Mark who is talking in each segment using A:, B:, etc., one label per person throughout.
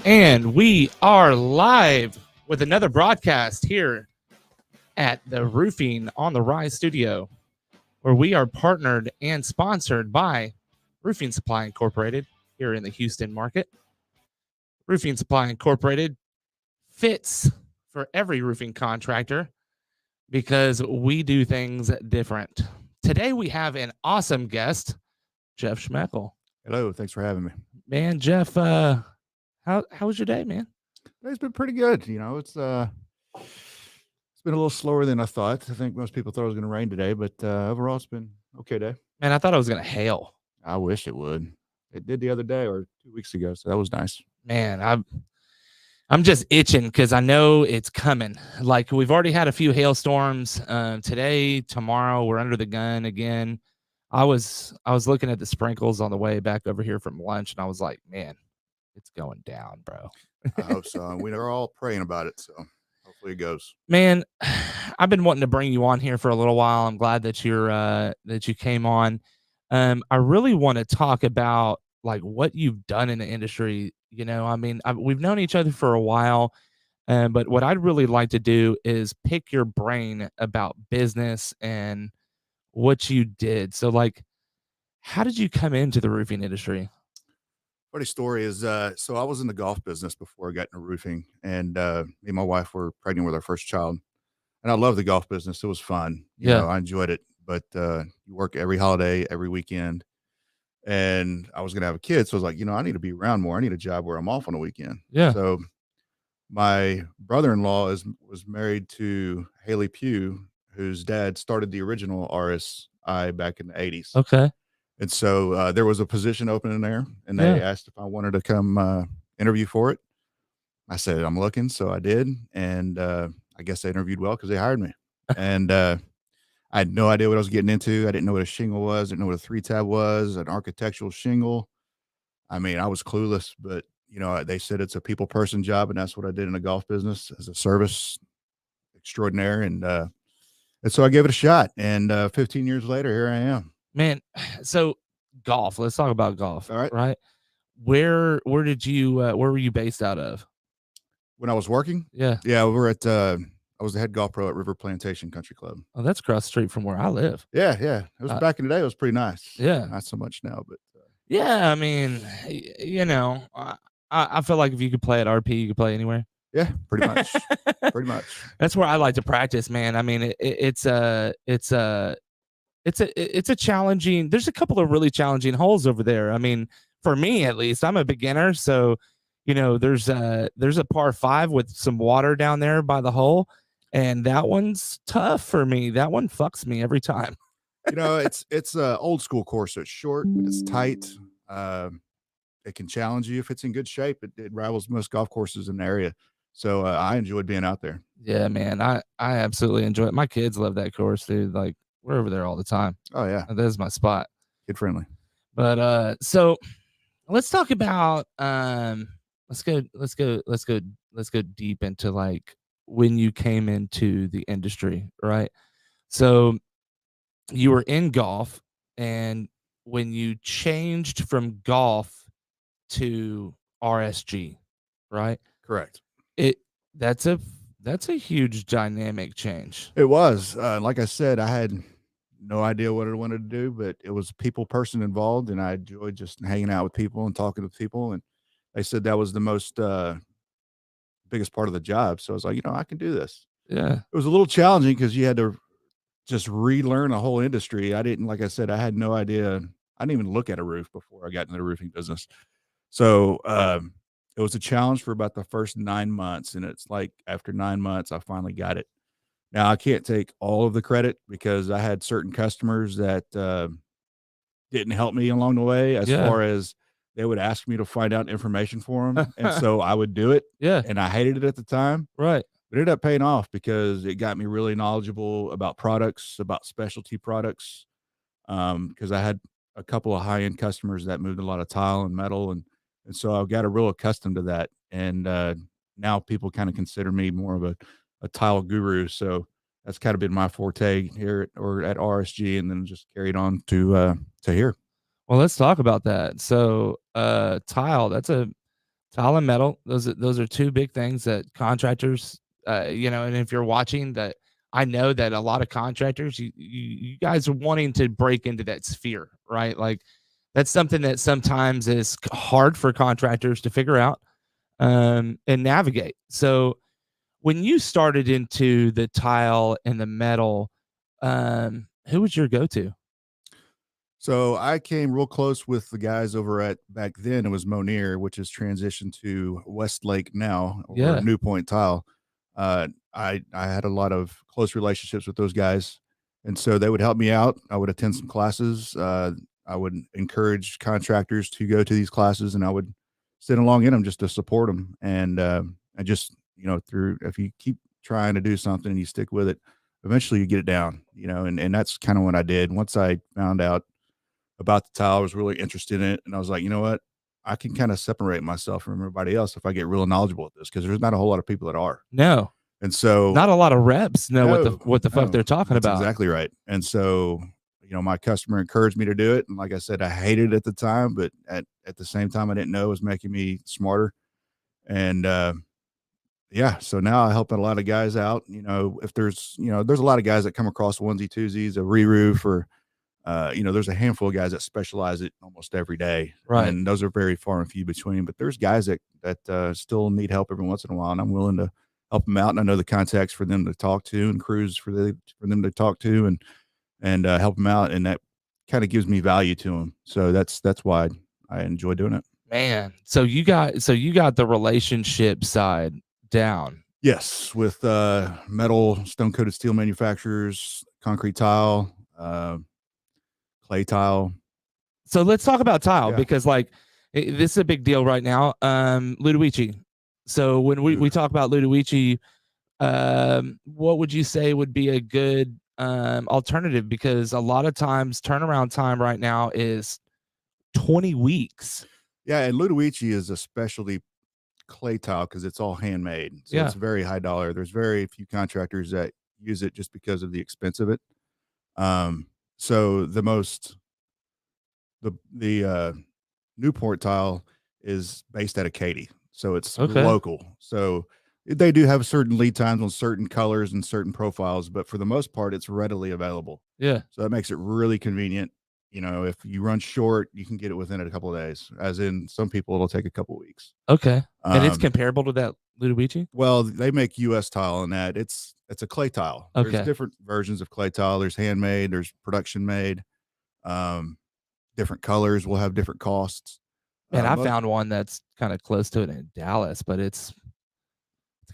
A: And we are live with another broadcast here at the Roofing on the Rise studio, where we are partnered and sponsored by Roofing Supply Incorporated here in the Houston market. Roofing Supply Incorporated fits for every roofing contractor because we do things different. Today we have an awesome guest, Jeff Smejkal.
B: Hello, thanks for having me.
A: Man, Jeff, how was your day, man?
B: It's been pretty good. It's been a little slower than I thought. I think most people thought it was going to rain today, but overall, it's been okay day.
A: Man, I thought it was gonna hail.
B: I wish it would. It did the other day or 2 weeks ago, so that was nice.
A: Man, I'm just itching because I know it's coming. Like we've already had a few hailstorms today, tomorrow. We're under the gun again. I was looking at the sprinkles on the way back over here from lunch, and I was like, man, it's going down, bro.
B: I hope so. And we are all praying about it, so hopefully it goes.
A: Man, I've been wanting to bring you on here for a little while. I'm glad that you came on. I really want to talk about like what you've done in the industry. I mean, we've known each other for a while, but what I'd really like to do is pick your brain about business and what you did. So, like, how did you come into the roofing industry?
B: Funny story is, so I was in the golf business before I got into roofing, and me and my wife were pregnant with our first child, and I love the golf business. It was fun. I enjoyed it, but you work every holiday, every weekend. And I was going to have a kid. So I was like, I need to be around more. I need a job where I'm off on the weekend.
A: Yeah.
B: So my brother-in-law was married to Haley Pugh, whose dad started the original RSI back in the 80s.
A: Okay.
B: And so there was a position open in there, and they asked if I wanted to come interview for it. I said, I'm looking. So I did. And I guess they interviewed well because they hired me. And I had no idea what I was getting into. I didn't know what a shingle was. I didn't know what a 3-tab was, an architectural shingle. I mean, I was clueless, but they said it's a people person job, and that's what I did in the golf business as a service extraordinaire. And so I gave it a shot. And 15 years later, here I am.
A: Man, so golf. Let's talk about golf.
B: All right.
A: Right. Where did you where were you based out of?
B: When I was working?
A: Yeah.
B: Yeah, we were at I was the head golf pro at River Plantation Country Club.
A: Oh, that's across the street from where I live.
B: Yeah. It was back in the day. It was pretty nice.
A: Yeah.
B: Not so much now, but
A: yeah. I mean, I feel like if you could play at RP, you could play anywhere.
B: Yeah, pretty much. Pretty much.
A: That's where I like to practice, man. I mean, it's a challenging. There's a couple of really challenging holes over there. I mean, for me at least, I'm a beginner, so there's a par 5 with some water down there by the hole. And that one's tough for me. That one fucks me every time.
B: It's a old school course. So it's short, but it's tight. It can challenge you if it's in good shape. It rivals most golf courses in the area. So I enjoyed being out there.
A: Yeah, man. I absolutely enjoy it. My kids love that course, dude. Like we're over there all the time.
B: Oh yeah.
A: That is my spot.
B: Kid friendly.
A: But so let's talk about let's go deep into like when you came into the industry, right? So you were in golf, and when you changed from golf to RSG, right?
B: Correct.
A: That's a huge dynamic change.
B: It was. Like I said, I had no idea what I wanted to do, but it was people person involved, and I enjoyed just hanging out with people and talking to people. And they said that was the most biggest part of the job. So I was like, I can do this.
A: Yeah.
B: It was a little challenging because you had to just relearn a whole industry. Like I said, I had no idea. I didn't even look at a roof before I got into the roofing business. So it was a challenge for about the first 9 months. And it's like after 9 months, I finally got it. Now I can't take all of the credit because I had certain customers that didn't help me along the way as far as they would ask me to find out information for them. And so I would do it.
A: Yeah.
B: And I hated it at the time.
A: Right.
B: But it ended up paying off because it got me really knowledgeable about products, about specialty products. Because I had a couple of high-end customers that moved a lot of tile and metal. And so I got real accustomed to that. And now people kind of consider me more of a tile guru. So that's kind of been my forte here at RSG, and then just carried on to here.
A: Well, let's talk about that. So tile, that's Tile and metal, those are two big things that contractors, and if you're watching that, I know that a lot of contractors, you guys are wanting to break into that sphere, right? Like that's something that sometimes is hard for contractors to figure out and navigate. So when you started into the tile and the metal, who was your go-to?
B: So I came real close with the guys over at back then. It was Monier, which has transitioned to Westlake now, or
A: Yeah,
B: New Point Tile. I had a lot of close relationships with those guys, and so they would help me out. I would attend some classes. I would encourage contractors to go to these classes, and I would sit along in them just to support them. And I just through if you keep trying to do something and you stick with it, eventually you get it down. And that's kind of what I did once I found out about the tile. I was really interested in it, and I was like, you know what? I can kind of separate myself from everybody else if I get real knowledgeable at this, because there's not a whole lot of people that are.
A: no,
B: And so,
A: not a lot of reps know
B: no,
A: what the fuck
B: no,
A: they're talking
B: that's
A: about.
B: exactly right. And so, my customer encouraged me to do it, and like I said, I hated it at the time, but at the same time, I didn't know it was making me smarter. And yeah, so now I help a lot of guys out. If there's a lot of guys that come across onesie twosies, a re-roof, or there's a handful of guys that specialize it almost every day,
A: Right.
B: and those are very far and few between. But there's guys that still need help every once in a while, and I'm willing to help them out. And I know the contacts for them to talk to, and crews for them to talk to, and help them out, and that kind of gives me value to them. So that's why I enjoy doing it.
A: Man, so you got the relationship side down.
B: Yes, with metal, stone coated steel manufacturers, concrete tile, clay tile.
A: So let's talk about tile
B: Yeah.
A: because like this is a big deal right now. Ludovici. So when we talk about Ludovici, what would you say would be a good alternative? Because a lot of times turnaround time right now is 20 weeks.
B: Yeah, and Ludovici is a specialty clay tile because it's all handmade. So
A: Yeah.
B: it's very high dollar. There's very few contractors that use it just because of the expense of it. So the Newport tile is based out of Katy, so it's
A: Okay.
B: local. So they do have certain lead times on certain colors and certain profiles, but for the most part, it's readily available.
A: Yeah.
B: So that makes it really convenient. If you run short, you can get it within a couple of days. As in, some people it'll take a couple of weeks.
A: Okay. And it's
B: Um,
A: comparable to that Ludovici?
B: well, they make US tile on that. It's a clay tile. There's
A: Okay.
B: different versions of clay tile. There's handmade, there's production made. Um, different colors will have different costs.
A: Man, I found one that's kind of close to it in Dallas, but it's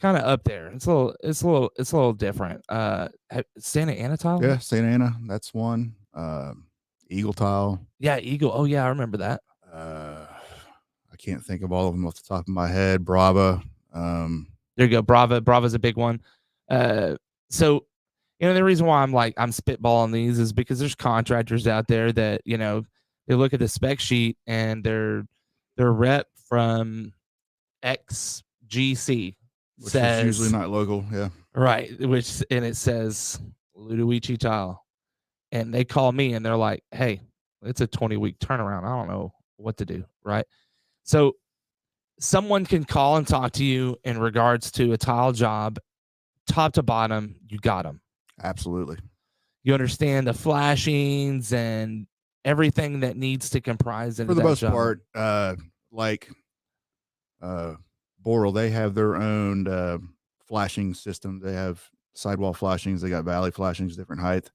A: kind of up there. It's a little different. Santa Ana tile?
B: Yeah, Santa Ana, that's one. Eagle tile.
A: Yeah, Eagle. Oh yeah, I remember that.
B: I can't think of all of them off the top of my head. Brava.
A: There you go. Brava's a big one. So the reason why I'm spitballing these is because there's contractors out there that they look at the spec sheet and their rep from XGC
B: which
A: says
B: is usually not local. Yeah.
A: right, and it says Ludovici tile, and they call me and they're like, "Hey, it's a 20-week turnaround. I don't know what to do." Right. So someone can call and talk to you in regards to a tile job, top to bottom. You got them.
B: Absolutely.
A: You understand the flashings and everything that needs to comprise into
B: For the
A: that
B: most
A: job.
B: part, like Boral, they have their own flashing system. They have sidewall flashings. They got valley flashings, different height.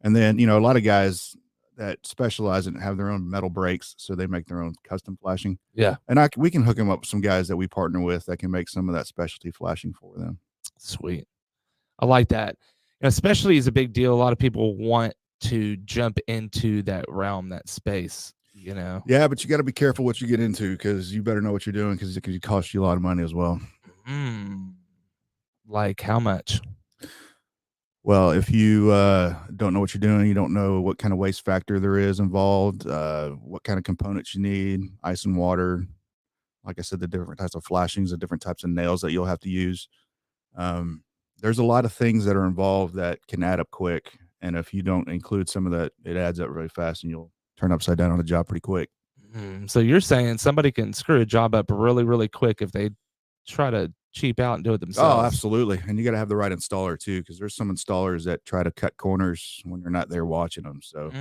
B: And then, a lot of guys that specialize and have their own metal brakes, so they make their own custom flashing.
A: Yeah.
B: And we can hook them up with some guys that we partner with that can make some of that specialty flashing for them.
A: Sweet. I like that. Especially is a big deal. A lot of people want to jump into that realm, that space.
B: Yeah, but you got to be careful what you get into, because you better know what you're doing, because it could cost you a lot of money as well.
A: Like how much?
B: Well, if you don't know what you're doing, you don't know what kind of waste factor there is involved, what kind of components you need, ice and water. Like I said, the different types of flashings, the different types of nails that you'll have to use. There's a lot of things that are involved that can add up quick. And if you don't include some of that, it adds up really fast, and you'll turn upside down on the job pretty quick.
A: So you're saying somebody can screw a job up really, really quick if they try to cheap out and do it
B: Oh,
A: themselves.
B: absolutely. And you got to have the right installer too, because there's some installers that try to cut corners when you're not there watching them. So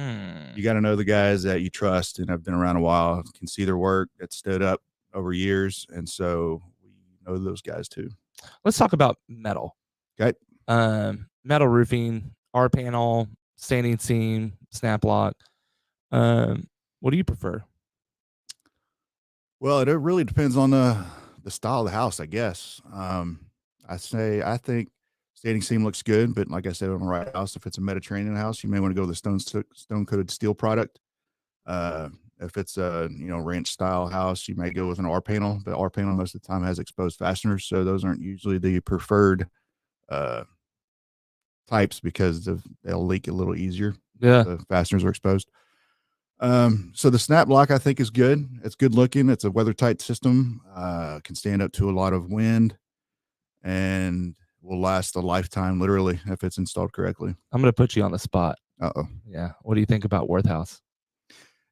B: you got to know the guys that you trust and have been around a while, can see their work, that stood up over years. And so we know those guys too.
A: Let's talk about metal.
B: Okay.
A: Metal roofing, R panel, standing seam, snap lock. What do you prefer?
B: Well, it really depends on the style of the house, I guess. I think standing seam looks good, but like I said, on the right house, if it's a Mediterranean house, you may want to go with the stone coated steel product. If it's a ranch style house, you may go with an R panel, but R panel most of the time has exposed fasteners, so those aren't usually the preferred types because they'll leak a little easier.
A: Yeah,
B: the fasteners are exposed. So the snap lock I think is good. It's good looking. It's a weather tight system. Can stand up to a lot of wind, and will last a lifetime, literally, if it's installed correctly.
A: I'm gonna put you on the spot.
B: Uh-oh.
A: Yeah. What do you think about Worth House?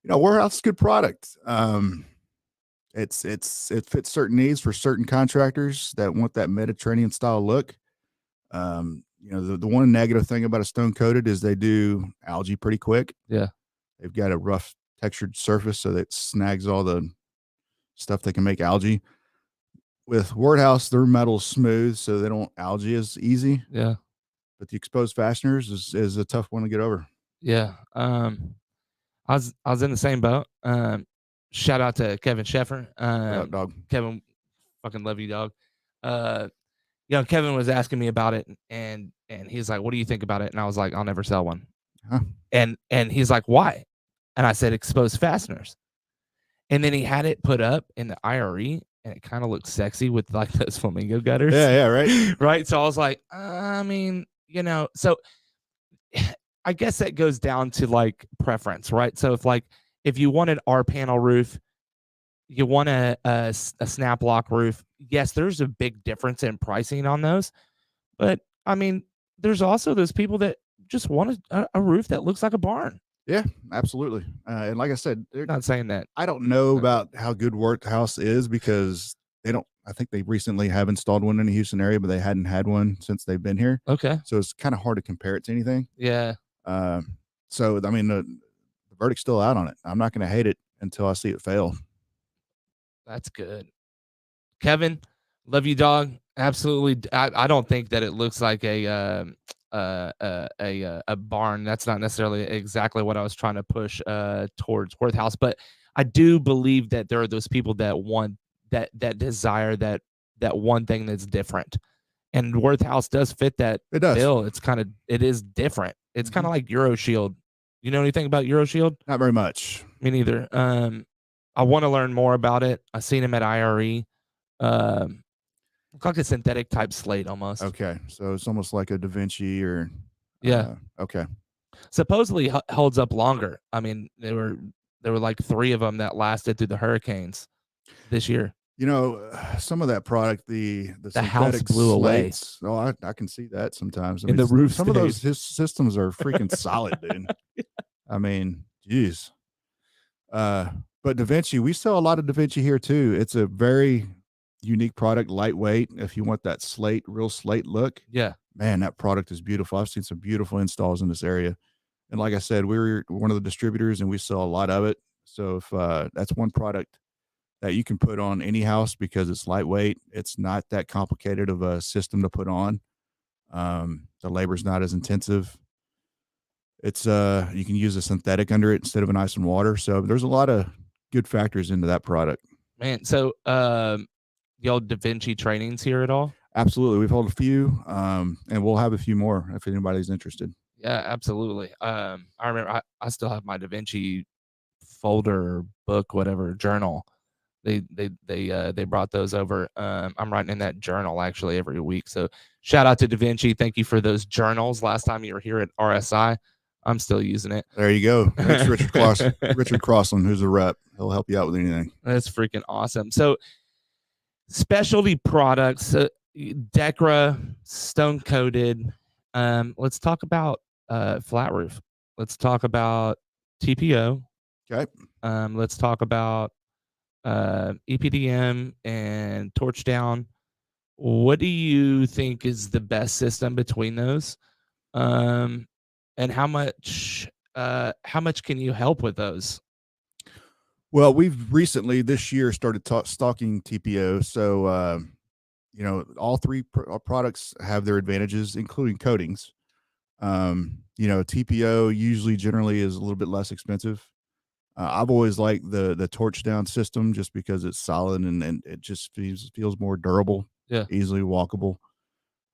B: Warehouse is a good product. It fits certain needs for certain contractors that want that Mediterranean style look. The one negative thing about a stone coated is they do algae pretty quick.
A: Yeah.
B: They've got a rough textured surface, so that snags all the stuff that can make algae. With Wordhouse, their metal's smooth, so they don't algae as easy.
A: Yeah.
B: But the exposed fasteners is a tough one to get over.
A: Yeah. I was in the same boat. Shout out to Kevin Sheffer.
B: Dog.
A: Kevin, fucking love you, dog. Kevin was asking me about it, and he's like, "What do you think about it?" And I was like, "I'll never sell one."
B: Huh.
A: And he's like, "Why?" And I said, "Exposed fasteners." And then he had it put up in the IRE, and it kind of looked sexy with like those flamingo gutters.
B: Yeah, right.
A: Right. So I was like, so I guess that goes down to like preference, right? So if you want an R panel roof, you want a snap lock roof. Yes, there's a big difference in pricing on those, but I mean, there's also those people that just want a roof that looks like a barn.
B: Yeah, absolutely. And like I said,
A: Not saying that.
B: I don't know about how good Workhouse is because they don't. I think they recently have installed one in the Houston area, but they hadn't had one since they've been here.
A: Okay.
B: So it's kind of hard to compare it to anything.
A: Yeah.
B: So I mean, the verdict's still out on it. I'm not going to hate it until I see it fail.
A: That's good. Kevin, love you, dog. Absolutely. I don't think that it looks like a barn. That's not necessarily exactly what I was trying to push towards Worth House, but I do believe that there are those people that want that desire that one thing that's different. And Worth House does fit that
B: It does.
A: bill. It is different. It's kind of like Euro Shield. You know anything about Euro Shield?
B: Not very much.
A: Me neither. I want to learn more about it. I seen him at IRE. Look like a synthetic type slate almost.
B: Okay, so it's almost like a Da Vinci or
A: yeah.
B: Okay.
A: Supposedly holds up longer. I mean, there were like 3 of them that lasted through the hurricanes this year.
B: Some of that product, the
A: house blew
B: slates, away. Oh, I can see that sometimes.
A: I mean, the roof.
B: Some of those systems are freaking solid, dude. Yeah. I mean, geez. But Da Vinci, we sell a lot of Da Vinci here too. It's a very unique product, lightweight. If you want that real slate look,
A: yeah,
B: man, that product is beautiful. I've seen some beautiful installs in this area, and like I said, we're one of the distributors, and we sell a lot of it. So if that's one product that you can put on any house because it's lightweight, it's not that complicated of a system to put on. The labor's not as intensive. It's you can use a synthetic under it instead of an ice and water. So there's a lot of good factors into that product.
A: Man, so y'all Da Vinci trainings here at all?
B: Absolutely. We've held a few, and we'll have a few more if anybody's interested.
A: Yeah, absolutely. I remember I still have my Da Vinci folder, book, whatever, journal. They brought those over. I'm writing in that journal actually every week. So shout out to Da Vinci. Thank you for those journals. Last time you were here at RSI, I'm still using it.
B: There you go. Thanks, Richard Crossland, who's a rep. He'll help you out with anything.
A: That's freaking awesome. So specialty products, Decra, stone coated. Let's talk about flat roof. Let's talk about TPO.
B: Okay.
A: Let's talk about EPDM and Torchdown. What do you think is the best system between those? Um, and how much can you help with those?
B: Well, we've recently this year started stalking TPO. So, all three products have their advantages, including coatings. TPO usually generally is a little bit less expensive. I've always liked the torch down system just because it's solid and it just feels more durable,
A: Yeah.
B: easily walkable.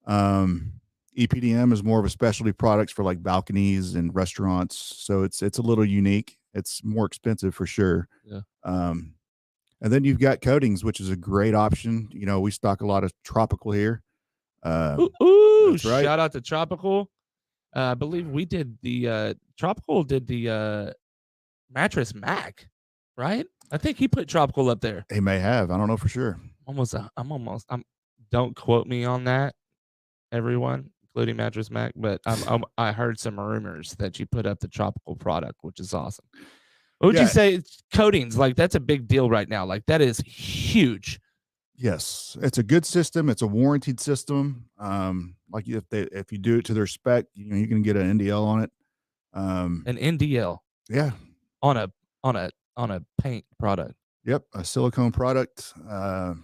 B: EPDM is more of a specialty products for like balconies and restaurants, so it's a little unique. It's more expensive for sure.
A: Yeah.
B: And then you've got coatings, which is a great option. We stock a lot of tropical here. That's right.
A: Shout out to Tropical. I believe we did the Tropical did the Mattress Mac, right? I think he put Tropical up there.
B: He may have. I don't know for sure.
A: I'm don't quote me on that, everyone, including Mattress Mac, but I heard some rumors that you put up the Tropical product, which is awesome. What would you say? Coatings, like that's a big deal right now. Like that is huge.
B: Yes, it's a good system. It's a warranted system. Like if you do it to their spec, you can get an NDL on it.
A: An NDL.
B: Yeah.
A: On a paint product.
B: Yep, a silicone product. If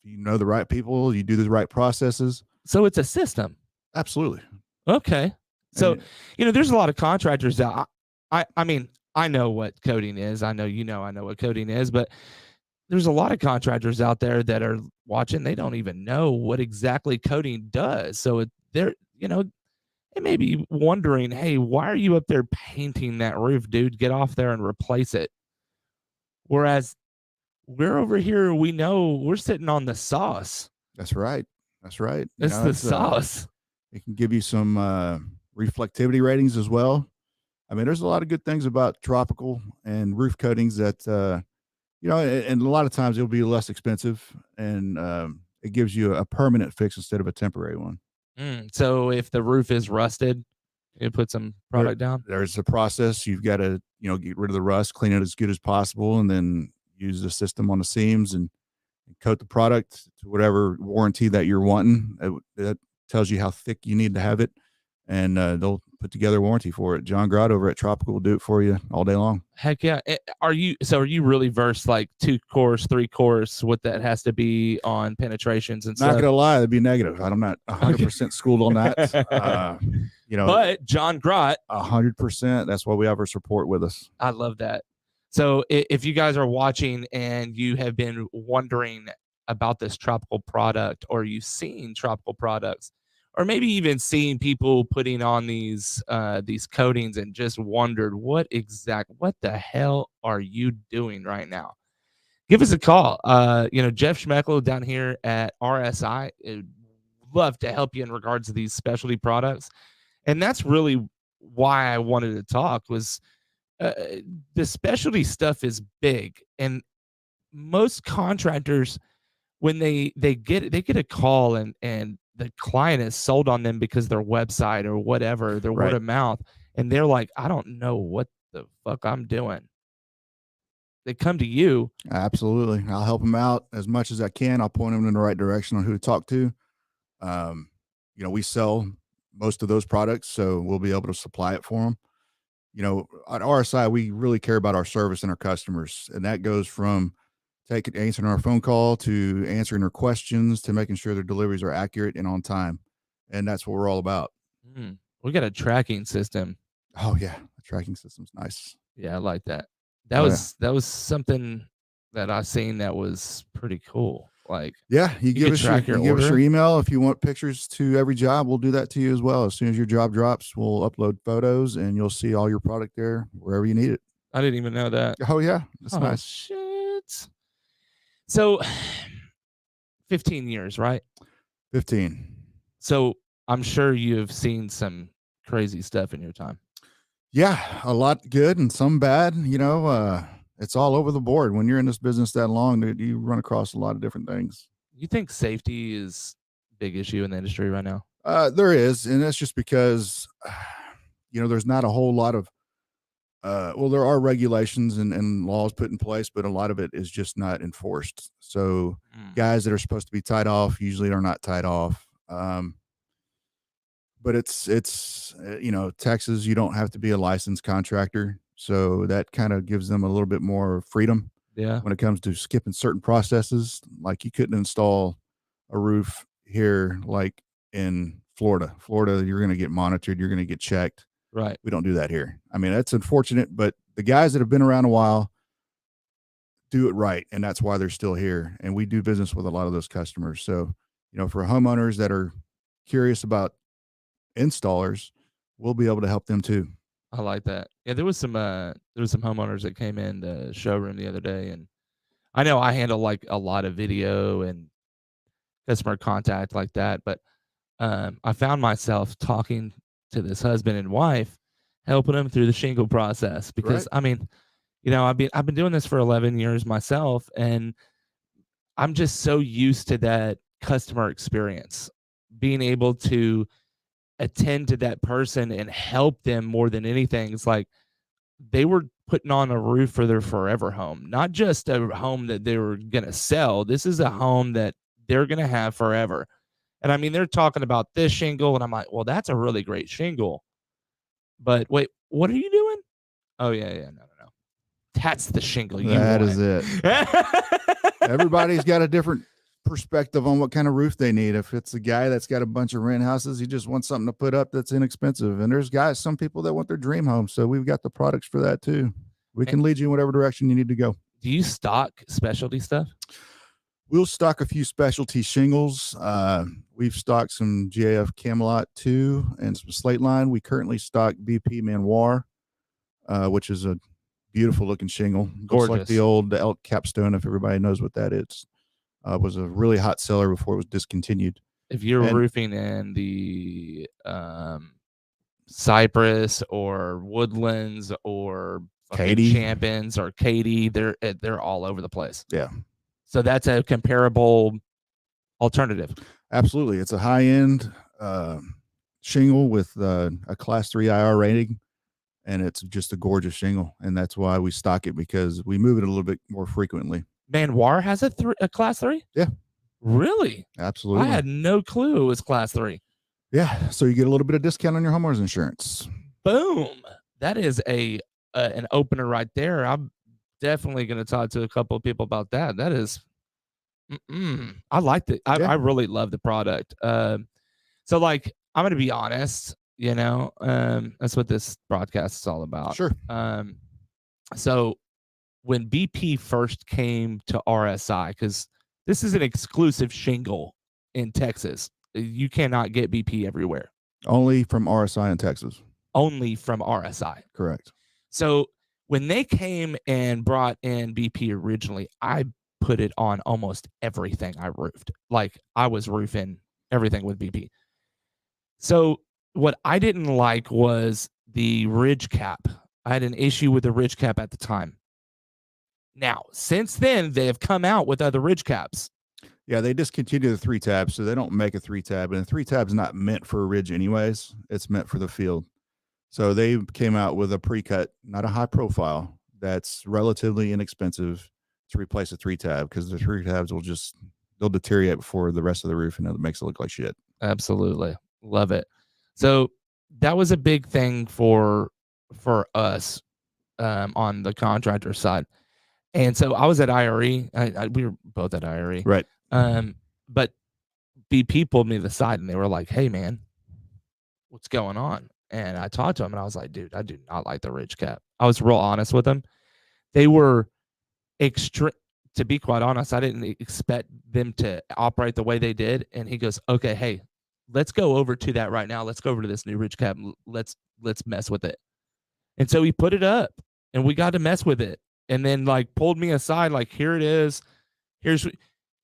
B: you know the right people, you do the right processes.
A: So it's a system.
B: Absolutely.
A: Okay. So, there's a lot of contractors that I mean, I know what coating is. I know I know what coating is, but there's a lot of contractors out there that are watching. They don't even know what exactly coating does. So they're, they may be wondering, hey, why are you up there painting that roof, dude? Get off there and replace it. Whereas we're over here, we know we're sitting on the sauce.
B: That's right. That's right.
A: It's the sauce.
B: It can give you some reflectivity ratings as well. I mean, there's a lot of good things about tropical and roof coatings that, and a lot of times it'll be less expensive and it gives you a permanent fix instead of a temporary one.
A: So if the roof is rusted, you put some product down?
B: There's a process. You've got to, get rid of the rust, clean it as good as possible, and then use the system on the seams and coat the product to whatever warranty that you're wanting. That tells you how thick you need to have it, and they'll put together a warranty for it. John Grott over at Tropical will do it for you all day long.
A: Heck yeah. Are you really versed like 2 course, 3 course, what that has to be on penetrations and stuff?
B: Not gonna lie, that'd be negative. I'm not 100% schooled on that.
A: But John Grott,
B: 100%. That's why we have our support with us.
A: I love that. So if you guys are watching and you have been wondering about this tropical product, or you've seen tropical products, or maybe even seeing people putting on these coatings and just wondered what the hell are you doing right now? Give us a call. Jeff Smejkal down here at RSI would love to help you in regards to these specialty products. And that's really why I wanted to talk was the specialty stuff is big, and most contractors, when they get a call and the client is sold on them because their website or whatever, their word of mouth, and they're like, I don't know what the fuck I'm doing. They come to you.
B: Absolutely. I'll help them out as much as I can. I'll point them in the right direction on who to talk to. We sell most of those products, so we'll be able to supply it for them. At RSI, we really care about our service and our customers, and that goes from answering our phone call to answering their questions to making sure their deliveries are accurate and on time. And that's what we're all about.
A: We got a tracking system.
B: Oh yeah. The tracking system's nice.
A: Yeah. I like that. That was something that I've seen that was pretty cool. Like,
B: yeah, you give us your email. If you want pictures to every job, we'll do that to you as well. As soon as your job drops, we'll upload photos and you'll see all your product there wherever you need it.
A: I didn't even know that.
B: Oh yeah. That's nice.
A: Shit. So 15 years, right?
B: 15.
A: So I'm sure you've seen some crazy stuff in your time.
B: Yeah, a lot good and some bad. It's all over the board. When you're in this business that long, you run across a lot of different things.
A: You think safety is a big issue in the industry right now?
B: There is, and that's just because, there's not a whole lot of Well, there are regulations and laws put in place, but a lot of it is just not enforced. So guys that are supposed to be tied off usually are not tied off. But it's Texas, you don't have to be a licensed contractor. So that kind of gives them a little bit more freedom when it comes to skipping certain processes. Like you couldn't install a roof here like in Florida. Florida, you're going to get monitored, you're going to get checked.
A: Right.
B: We don't do that here. I mean, that's unfortunate, but the guys that have been around a while do it right, and that's why they're still here. And we do business with a lot of those customers. So, for homeowners that are curious about installers, we'll be able to help them too.
A: I like that. Yeah, there was some homeowners that came in the showroom the other day, and I know I handle like a lot of video and customer contact like that, but I found myself talking to this husband and wife, helping them through the shingle process because
B: Right.
A: I mean, I've been doing this for 11 years myself, and I'm just so used to that customer experience, being able to attend to that person and help them more than anything. It's like they were putting on a roof for their forever home, not just a home that they were going to sell. This is a home that they're going to have forever. And I mean, they're talking about this shingle, and I'm like, well, that's a really great shingle. But wait, what are you doing? Oh, yeah. No. That's the shingle you
B: That
A: want.
B: is it. Everybody's got a different perspective on what kind of roof they need. If it's a guy that's got a bunch of rent houses, he just wants something to put up that's inexpensive. And there's some people that want their dream home. So we've got the products for that too. We can lead you in whatever direction you need to go.
A: Do you stock specialty stuff?
B: We'll stock a few specialty shingles. We've stocked some GAF Camelot too and some Slate Line. We currently stock BP Manoir, which is a beautiful looking shingle.
A: Gorgeous.
B: Looks like the old elk capstone, if everybody knows what that is. Was a really hot seller before it was discontinued.
A: If you're roofing in the Cypress or Woodlands or
B: Katy
A: Champions or Katy, they're all over the place.
B: Yeah.
A: So that's a comparable alternative.
B: Absolutely. It's a high-end shingle with a Class 3 IR rating, and it's just a gorgeous shingle, and that's why we stock it, because we move it a little bit more frequently.
A: Manoir has a Class 3?
B: Yeah.
A: Really?
B: Absolutely.
A: I had no clue it was Class 3.
B: Yeah, so you get a little bit of discount on your homeowner's insurance.
A: Boom. That is an opener right there. I'm definitely going to talk to a couple of people about that. That is, I liked it. I really love the product. So like, I'm going to be honest, that's what this broadcast is all about.
B: Sure.
A: So when BP first came to RSI, because this is an exclusive shingle in Texas, you cannot get BP everywhere.
B: Only from RSI in Texas.
A: Only from RSI.
B: Correct.
A: So when they came and brought in BP originally, I put it on almost everything I roofed. Like I was roofing everything with BP. So what I didn't like was the ridge cap. I had an issue with the ridge cap at the time. Now, since then, they have come out with other ridge caps.
B: Yeah, they discontinued the 3 tabs, so they don't make a 3 tab. And a 3 tab is not meant for a ridge anyways. It's meant for the field. So they came out with a pre-cut, not a high profile, that's relatively inexpensive to replace a 3 tab, because the 3 tabs they'll deteriorate before the rest of the roof, and it makes it look like shit.
A: Absolutely. Love it. So that was a big thing for us on the contractor side. And so I was at IRE. We were both at IRE.
B: Right.
A: But BP pulled me to the side and they were like, hey, man, what's going on? And I talked to him and I was like, dude, I do not like the ridge cap. I was real honest with them. They were to be quite honest, I didn't expect them to operate the way they did. And he goes, okay, hey, let's go over to that right now. Let's go over to this new ridge cap. Let's mess with it. And so he put it up and we got to mess with it. And then like pulled me aside, like, here it is. Here's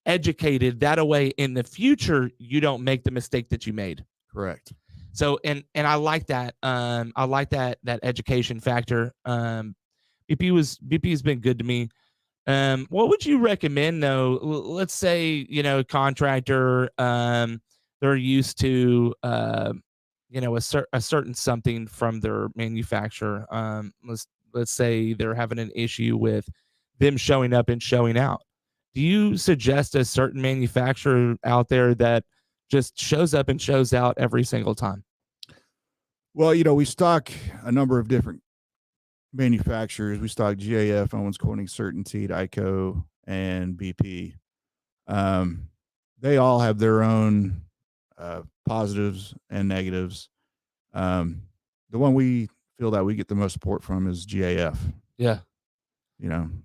A: educated that way. In the future, you don't make the mistake that you made.
B: Correct.
A: So, and I like that. I like that education factor. BP has been good to me. What would you recommend though? Let's say, contractor, they're used to, a certain something from their manufacturer. Let's let's say they're having an issue with them showing up and showing out. Do you suggest a certain manufacturer out there that just shows up and shows out every single time?
B: Well, we stock a number of different manufacturers. We stock GAF, Owens Corning, Certainty, ICO, and BP. They all have their own positives and negatives. The one we feel that we get the most support from is GAF.
A: Yeah,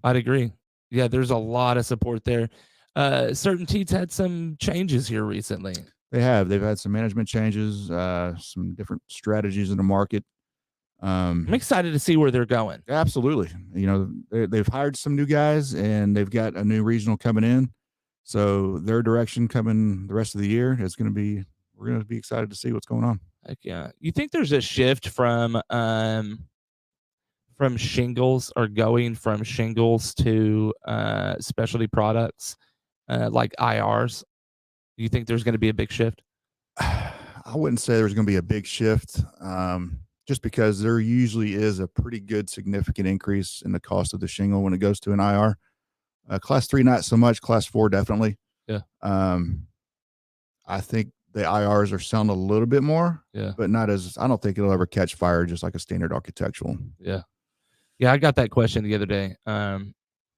A: I'd agree. Yeah, there's a lot of support there. Certainty's had some changes here recently.
B: They've had some management changes, some different strategies in the market.
A: I'm excited to see where they're going.
B: Absolutely. They've hired some new guys and they've got a new regional coming in. So their direction coming the rest of the year is going to be, we're going to be excited to see what's going on.
A: Heck yeah. You think there's a shift from shingles, or going from shingles to specialty products like IRs? Do you think there's going to be a big shift?
B: I wouldn't say there's going to be a big shift, just because there usually is a pretty good significant increase in the cost of the shingle when it goes to an IR. Class 3, not so much. Class 4, definitely.
A: Yeah.
B: I think the IRs are selling a little bit more, but not as, I don't think it'll ever catch fire just like a standard architectural.
A: Yeah. Yeah, I got that question the other day.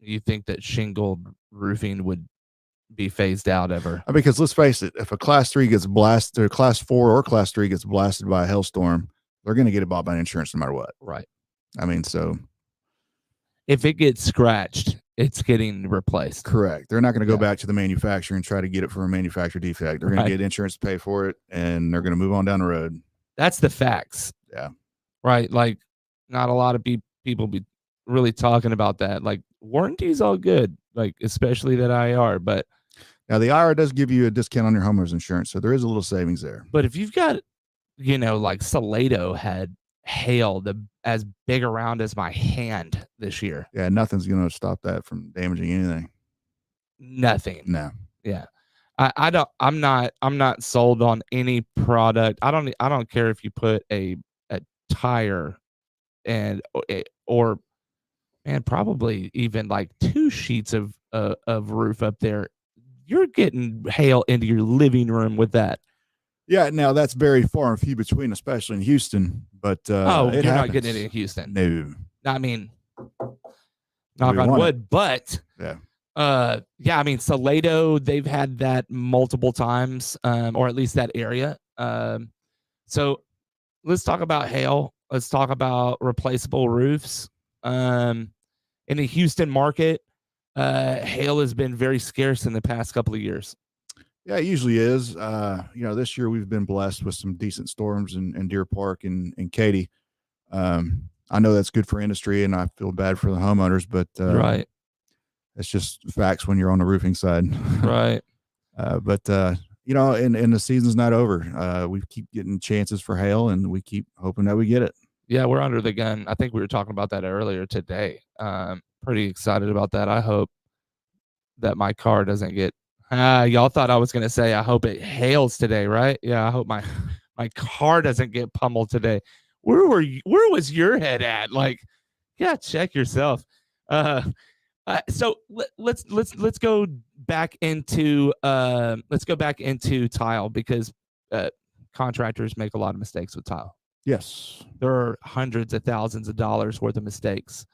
A: You think that shingled roofing would be phased out ever?
B: Because let's face it, if a class 3 gets blasted, or class 4 or class 3 gets blasted by a hailstorm, they're going to get it bought by insurance no matter what.
A: Right.
B: So
A: if it gets scratched, it's getting replaced.
B: Correct. They're not going to go back to the manufacturer and try to get it for a manufacturer defect. They're going to get insurance to pay for it, and they're going to move on down the road.
A: That's the facts.
B: Yeah.
A: Right. Like, not a lot of people be really talking about that. Like, warranty's all good, like especially that IR. But
B: now the IR does give you a discount on your homeowner's insurance, so there is a little savings there.
A: But if you've got, like Salado had hail as big around as my hand this year.
B: Yeah, nothing's going to stop that from damaging anything.
A: Nothing.
B: No.
A: Yeah. I'm not sold on any product. I don't care if you put a tire or probably even like 2 sheets of roof up there. You're getting hail into your living room with that.
B: Yeah, now that's very far and few between, especially in Houston. But
A: you're not getting it in Houston.
B: No.
A: I mean, knock on wood, but
B: yeah.
A: Salado, they've had that multiple times, or at least that area. So let's talk about hail. Let's talk about replaceable roofs. In the Houston market, hail has been very scarce in the past couple of years.
B: Yeah, it usually is. This year we've been blessed with some decent storms in Deer Park and Katy. I know that's good for industry, and I feel bad for the homeowners, but
A: right,
B: it's just facts when you're on the roofing side.
A: Right.
B: And the season's not over. We keep getting chances for hail, and we keep hoping that we get it.
A: Yeah, we're under the gun. I think we were talking about that earlier today. Pretty excited about that. I hope that my car doesn't get. Y'all thought I was going to say, I hope it hails today, right? Yeah, I hope my car doesn't get pummeled today. Where was your head at? Like, yeah, check yourself. So let's go back into tile, because contractors make a lot of mistakes with tile.
B: Yes,
A: there are hundreds of thousands of dollars worth of mistakes.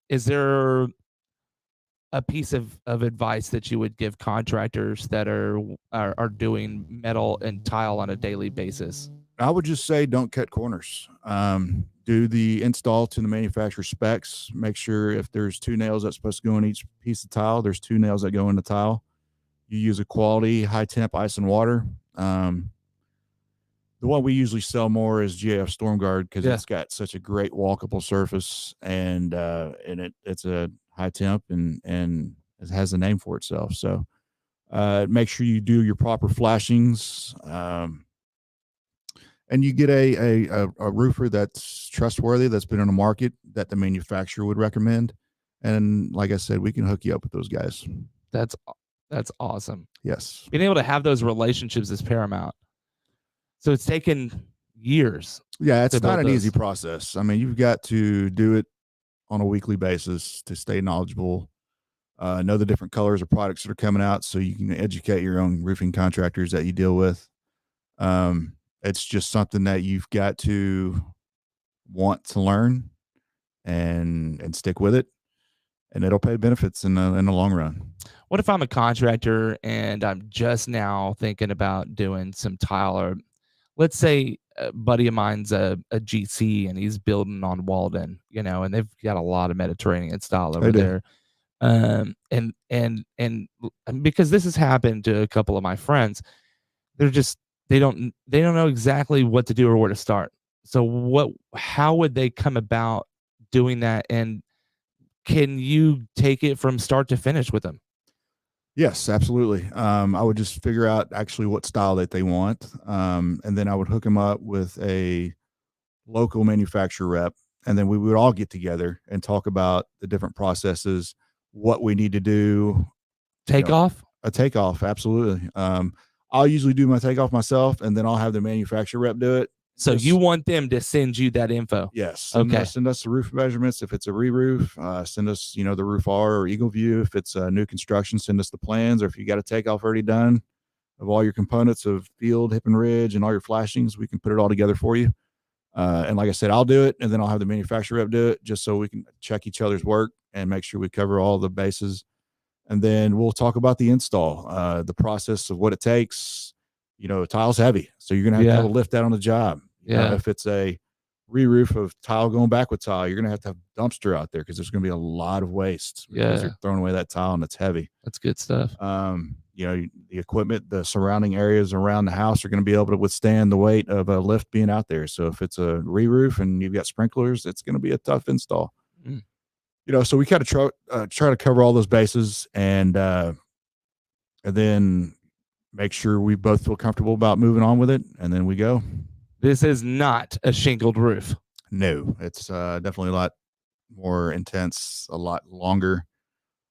A: Is there a piece of advice that you would give contractors that are doing metal and tile on a daily basis?
B: I would just say don't cut corners. Do the install to the manufacturer specs. Make sure if there's 2 nails that's supposed to go in each piece of tile, there's 2 nails that go in the tile. You use a quality high temp ice and water. The one we usually sell more is GAF StormGuard, because it's got such a great walkable surface, and it's a high temp and it has a name for itself. So make sure you do your proper flashings, and you get a roofer that's trustworthy, that's been on the market, that the manufacturer would recommend. And like I said, we can hook you up with those guys.
A: That's awesome.
B: Yes.
A: Being able to have those relationships is paramount. So it's taken years.
B: Yeah,
A: to
B: it's not
A: build
B: an easy
A: those.
B: process. I mean, you've got to do it on a weekly basis to stay knowledgeable, know the different colors of products that are coming out so you can educate your own roofing contractors that you deal with. It's just something that you've got to want to learn and stick with it, and it'll pay benefits in the long run.
A: What if I'm a contractor and I'm just now thinking about doing some tile, or let's say a buddy of mine's a GC and he's building on Walden, and they've got a lot of Mediterranean style
B: They
A: over
B: do.
A: there. And because this has happened to a couple of my friends, they're just they don't know exactly what to do or where to start. So how would they come about doing that? And can you take it from start to finish with them?
B: Yes, absolutely. I would just figure out actually what style that they want, and then I would hook them up with a local manufacturer rep, and then we would all get together and talk about the different processes, what we need to do.
A: Take off?
B: A takeoff, absolutely. I'll usually do my takeoff myself, and then I'll have the manufacturer rep do it.
A: So you want them to send you that info?
B: Yes.
A: Okay.
B: Send us the roof measurements. If it's a re-roof, send us, the roof R or Eagle View. If it's a new construction, send us the plans. Or if you got a takeoff already done of all your components of field, hip and ridge, and all your flashings, we can put it all together for you. And like I said, I'll do it, and then I'll have the manufacturer rep do it, just so we can check each other's work and make sure we cover all the bases. And then we'll talk about the install, the process of what it takes. Tile's heavy, so you're gonna have to lift that on the job. If it's a re-roof of tile going back with tile, you're gonna have to have dumpster out there because there's gonna be a lot of waste because you're throwing away that tile and it's heavy.
A: That's good stuff.
B: The equipment, the surrounding areas around the house are going to be able to withstand the weight of a lift being out there. So if it's a re-roof and you've got sprinklers, it's going to be a tough install. So we kind of try to cover all those bases and then make sure we both feel comfortable about moving on with it, and then we go.
A: This is not a shingled roof.
B: No, it's definitely a lot more intense, a lot longer.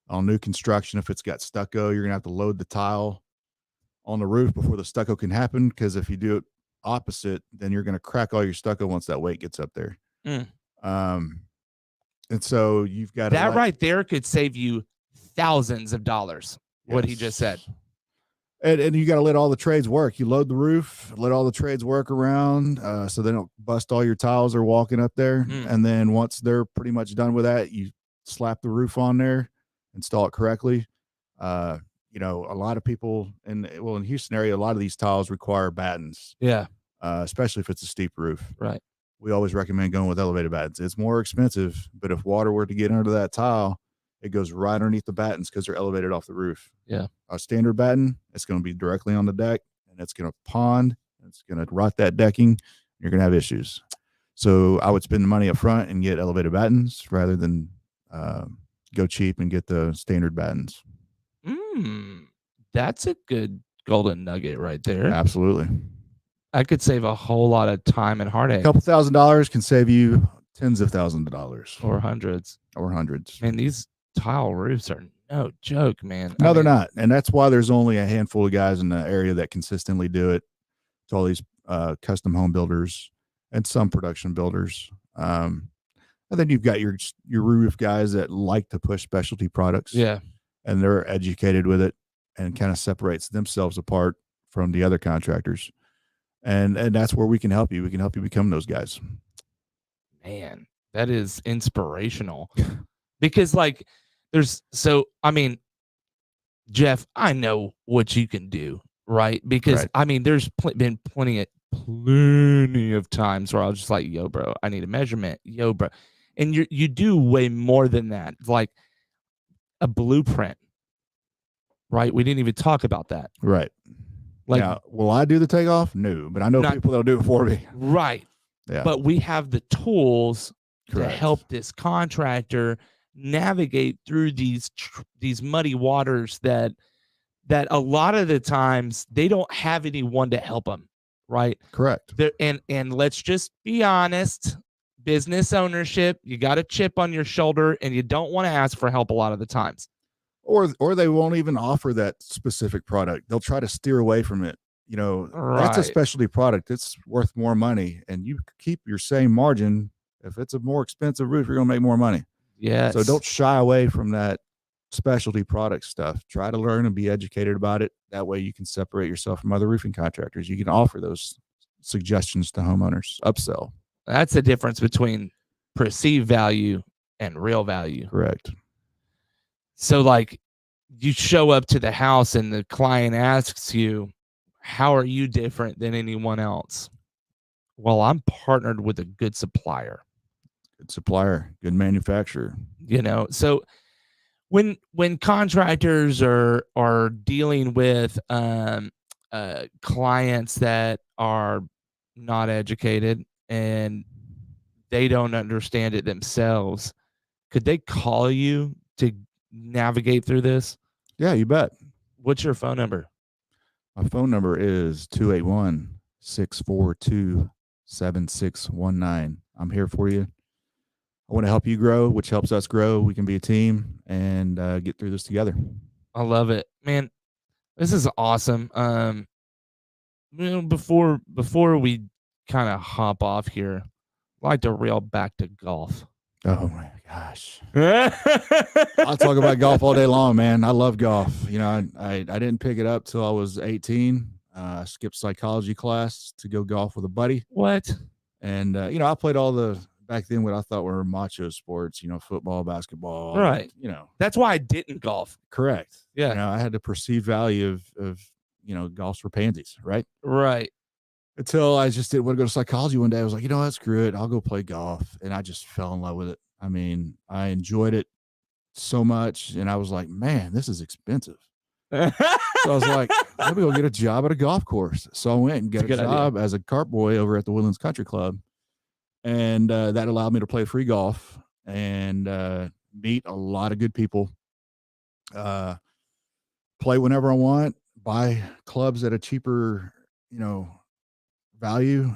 B: On new construction, if it's got stucco, you're gonna have to load the tile on the roof before the stucco can happen, because if you do it opposite, then you're gonna crack all your stucco once that weight gets up there. And so you've got
A: that right there could save you thousands of dollars. Yes. What he just said.
B: And you got to let all the trades work. You load the roof, let all the trades work around, so they don't bust all your tiles or walking up there. And then once they're pretty much done with that, you slap the roof on there, install it correctly. A lot of people in Houston area, a lot of these tiles require battens.
A: Yeah.
B: Especially if it's a steep roof.
A: Right.
B: We always recommend going with elevated battens. It's more expensive, but if water were to get under that tile, it goes right underneath the battens because they're elevated off the roof.
A: Yeah.
B: A standard batten, it's going to be directly on the deck, and it's going to pond. It's going to rot that decking. You're going to have issues. So I would spend the money up front and get elevated battens rather than go cheap and get the standard battens.
A: That's a good golden nugget right there.
B: Absolutely.
A: I could save a whole lot of time and heartache.
B: A couple $1,000s can save you tens of thousands of dollars.
A: Or hundreds.
B: Man,
A: these tile roofs are no joke, man.
B: No, they're not. And that's why there's only a handful of guys in the area that consistently do it. To all these custom home builders and some production builders. And then you've got your roof guys that like to push specialty products.
A: Yeah.
B: And they're educated with it and kind of separates themselves apart from the other contractors. And that's where we can help you. We can help you become those guys.
A: Man, that is inspirational. Because Jeff, I know what you can do, right? Because there's been plenty of times where I was just like, yo, bro, I need a measurement. Yo, bro. And you do way more than that. Like a blueprint, right? We didn't even talk about that.
B: Right. Like, now, will I do the takeoff? No, but I know people that'll do it for me.
A: Right. Yeah. But we have the tools to help this contractor navigate through these muddy waters that a lot of the times they don't have anyone to help them. Right.
B: Correct.
A: And let's just be honest. Business ownership, you got a chip on your shoulder and you don't want to ask for help a lot of the times.
B: Or they won't even offer that specific product. They'll try to steer away from it that's a
A: Right.
B: specialty product. It's worth more money, and you keep your same margin. If it's a more expensive roof, you're going to make more money.
A: Yes.
B: So don't shy away from that specialty product stuff. Try to learn and be educated about it. That way you can separate yourself from other roofing contractors. You can offer those suggestions to homeowners, upsell.
A: That's the difference between perceived value and real value.
B: Correct.
A: So like you show up to the house and the client asks you, how are you different than anyone else? Well, I'm partnered with a good supplier.
B: Good supplier, good manufacturer.
A: So when contractors are dealing with clients that are not educated and they don't understand it themselves, could they call you to navigate through this?
B: Yeah, you bet.
A: What's your phone number?
B: My phone number is 281-642-7619. I'm here for you. I want to help you grow, which helps us grow. We can be a team and get through this together.
A: I love it, man. This is awesome. Before we kind of hop off here, I'd like to reel back to golf.
B: Oh my gosh. I'll talk about golf all day long, man. I love golf. I didn't pick it up till I was 18. I skipped psychology class to go golf with a buddy.
A: What?
B: And, I played all the back then what I thought were macho sports, football, basketball.
A: Right. That's why I didn't golf.
B: Correct.
A: Yeah.
B: I had the perceived value of golf's for pansies, right?
A: Right.
B: Until I just didn't want to go to psychology one day. I was like, what, screw it. I'll go play golf. And I just fell in love with it. I mean, I enjoyed it so much. And I was like, man, this is expensive. So I was like, let me go get a job at a golf course. So I went and got a job as a cart boy over at the Woodlands Country Club. And that allowed me to play free golf and meet a lot of good people, play whenever I want, buy clubs at a cheaper, value,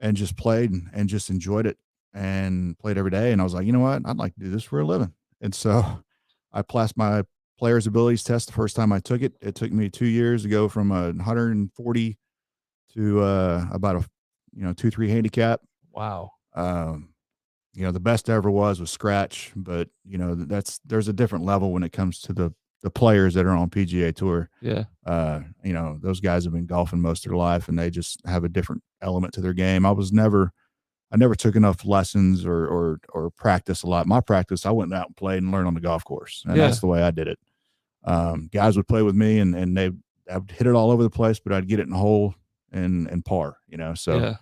B: and just played and just enjoyed it and played every day. And I was like, you know what? I'd like to do this for a living. And so I passed my player's abilities test the first time I took it. It took me 2 years to go from 140 to about a 2-3 handicap.
A: Wow.
B: The best I ever was scratch, but there's a different level when it comes to the players that are on PGA Tour.
A: Yeah.
B: Those guys have been golfing most of their life and they just have a different element to their game. I never took enough lessons or practice a lot. My practice, I went out and played and learned on the golf course. And that's the way I did it. Guys would play with me and I would hit it all over the place, but I'd get it in a hole and par, so,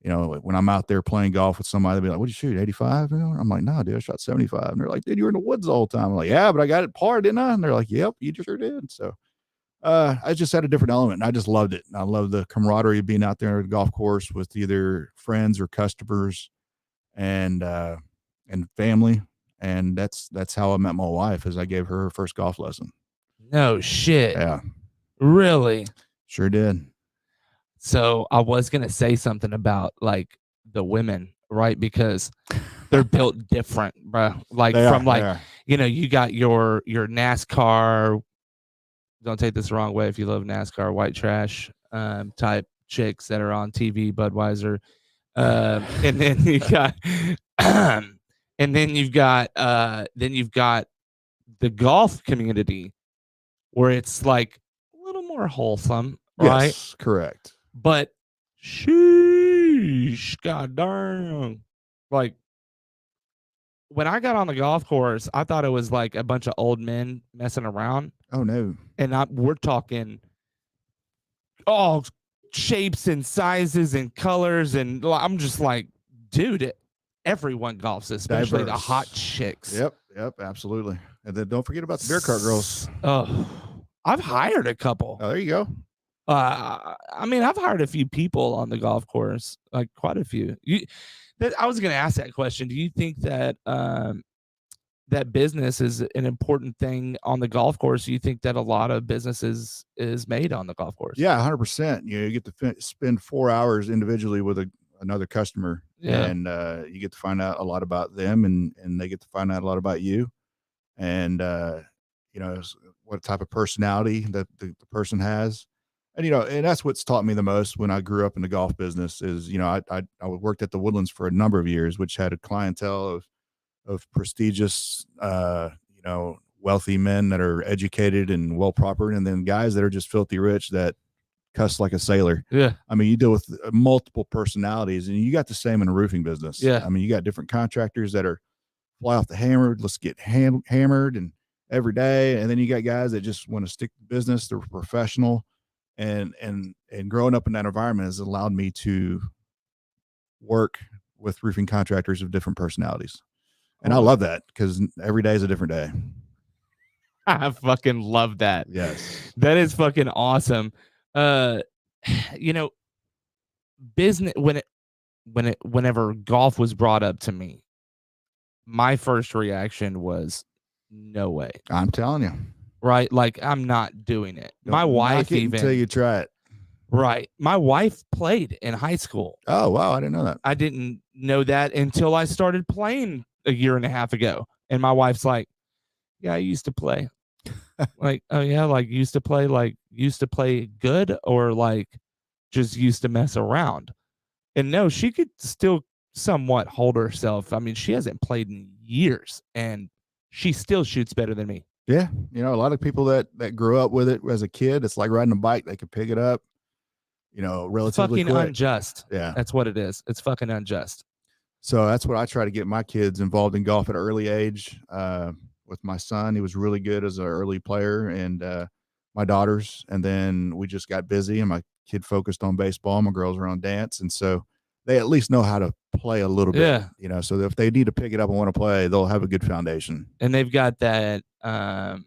B: when I'm out there playing golf with somebody, they'll be like, what'd you shoot, 85? I'm like, no, dude, I shot 75. And they're like, dude, you were in the woods all the time. I'm like, yeah, but I got it par, didn't I? And they're like, yep, you sure did. So, I just had a different element and I just loved it. And I love the camaraderie of being out there at a golf course with either friends or customers and family. And that's how I met my wife, as I gave her first golf lesson.
A: No shit.
B: Yeah.
A: Really?
B: Sure did.
A: So I was going to say something about like the women, right? Because they're built different, bro. Like you got your NASCAR. Don't take this the wrong way if you love NASCAR, white trash type chicks that are on TV, Budweiser. And then you got then you've got the golf community where it's like a little more wholesome, right?
B: Yes, correct.
A: But sheesh, god darn. Like when I got on the golf course, I thought it was like a bunch of old men messing around.
B: Oh no.
A: And we're talking all shapes and sizes and colors, and I'm just like, dude, everyone golfs, especially the hot chicks.
B: Yep, absolutely. And then don't forget about the beer cart girls.
A: Oh, I've hired a couple.
B: Oh, there you go.
A: I mean, I've hired a few people on the golf course, like quite a few. I was going to ask that question. Do you think that that business is an important thing on the golf course? Do you think that a lot of businesses is made on the golf course?
B: Yeah, 100%. You get to spend 4 hours individually with another customer, and you get to find out a lot about them, and they get to find out a lot about you, and what type of personality that the person has. And, and that's what's taught me the most when I grew up in the golf business is, I worked at the Woodlands for a number of years, which had a clientele of prestigious, wealthy men that are educated and well proper, and then guys that are just filthy rich that cuss like a sailor.
A: Yeah.
B: I mean, you deal with multiple personalities, and you got the same in the roofing business.
A: Yeah.
B: I mean, you got different contractors that are fly off the hammer. Let's get hammered and every day. And then you got guys that just want to stick to business. They're professional, and growing up in that environment has allowed me to work with roofing contractors of different personalities. And I love that because every day is a different day.
A: I fucking love that.
B: Yes.
A: That is fucking awesome. Business whenever golf was brought up to me, my first reaction was no way.
B: I'm telling you.
A: Right? Like, I'm not doing it.
B: Don't
A: my wife
B: knock it until you try it.
A: Right. My wife played in high school.
B: Oh, wow. I didn't know that.
A: I didn't know that until I started playing a year and a half ago. And my wife's like, yeah, I used to play. Like, oh yeah, like used to play good, or like just used to mess around. And no, she could still somewhat hold herself. I mean, she hasn't played in years and she still shoots better than me.
B: Yeah. A lot of people that grew up with it as a kid, it's like riding a bike. They could pick it up, relatively
A: fucking
B: quick.
A: Unjust.
B: Yeah.
A: That's what it is. It's fucking unjust.
B: So that's what I try to get my kids involved in golf at an early age. With my son, he was really good as an early player, and my daughters. And then we just got busy, and my kid focused on baseball. My girls were on dance, and so they at least know how to play a little bit.
A: Yeah.
B: So if they need to pick it up and want to play, they'll have a good foundation.
A: And they've got that that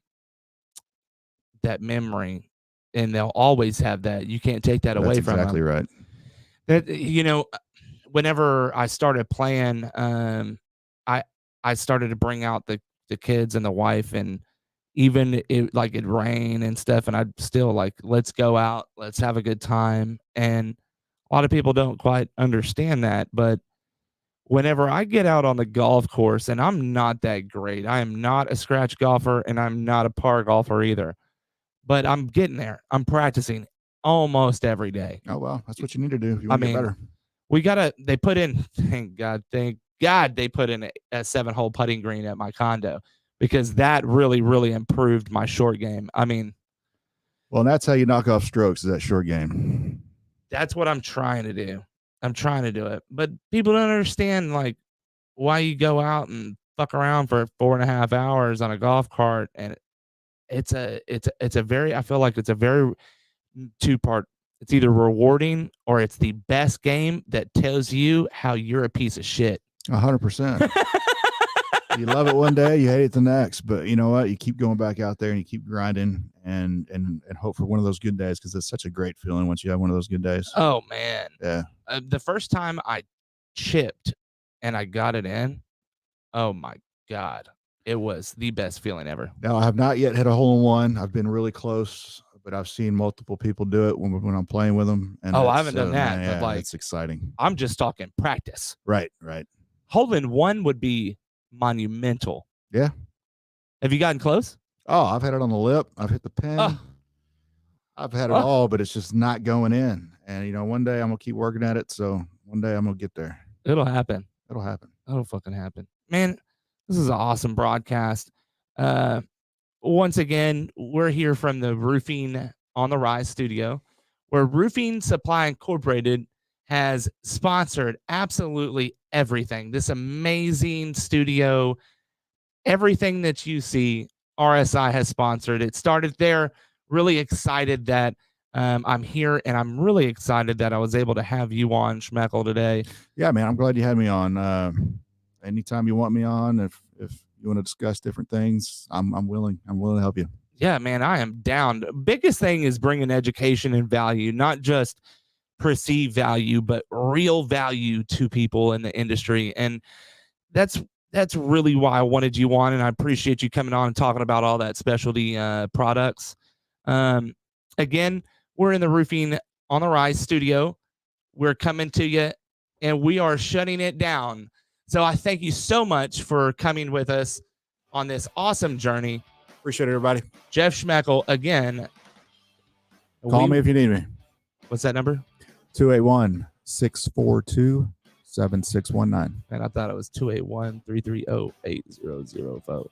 A: memory, and they'll always have that. You can't take that away from them.
B: Exactly right.
A: That whenever I started playing, I started to bring out the kids and the wife, and even it'd rain and stuff, and I'd still like, let's go out, let's have a good time. And a lot of people don't quite understand that, but whenever I get out on the golf course, and I'm not that great, I am not a scratch golfer and I'm not a par golfer either, but I'm getting there. I'm practicing almost every day.
B: Oh, well, that's what you need to do if you want to get better.
A: They put in, thank God, they put in a 7-hole putting green at my condo, because that really, really improved my short game. I mean,
B: well, and that's how you knock off strokes, is that short game.
A: That's what I'm trying to do. I'm trying to do it, but people don't understand like why you go out and fuck around for 4.5 hours on a golf cart. And it's a very, I feel like it's a very two-part. It's either rewarding or it's the best game that tells you how you're a piece of shit.
B: 100%. You love it one day, you hate it the next, but you know what? You keep going back out there and you keep grinding and hope for one of those good days, because it's such a great feeling once you have one of those good days.
A: Oh man.
B: Yeah.
A: The first time I chipped and I got it in, oh my God, it was the best feeling ever.
B: Now, I have not yet hit a hole in one. I've been really close, but I've seen multiple people do it when I'm playing with them. And
A: I haven't done that.
B: Man,
A: but like,
B: it's exciting.
A: I'm just talking practice.
B: Right.
A: Hole in one would be monumental.
B: Yeah.
A: Have you gotten close?
B: Oh, I've had it on the lip. I've hit the pin. I've had it all, but it's just not going in. And one day I'm gonna keep working at it. So one day I'm gonna get there.
A: It'll happen. It'll fucking happen. Man, this is an awesome broadcast. Once again, we're here from the Roofing on the Rise studio, where Roofing Supply Incorporated has sponsored absolutely everything. This amazing studio, everything that you see, RSI has sponsored. It started there. Really excited that I'm here, and I'm really excited that I was able to have you on, Smejkal, today.
B: Yeah, man, I'm glad you had me on. Anytime you want me on, if you want to discuss different things, I'm willing. I'm willing to help you.
A: Yeah, man, I am down. Biggest thing is bringing education and value, not just perceived value, but real value to people in the industry. And that's really why I wanted you on, and I appreciate you coming on and talking about all that specialty products. Again, we're in the Roofing on the Rise studio. We're coming to you, and we are shutting it down. So I thank you so much for coming with us on this awesome journey.
B: Appreciate it, everybody.
A: Jeff Smejkal, again,
B: Call me if you need me.
A: What's that number?
B: 281-642-7619.
A: And I thought it was 281-330-8004.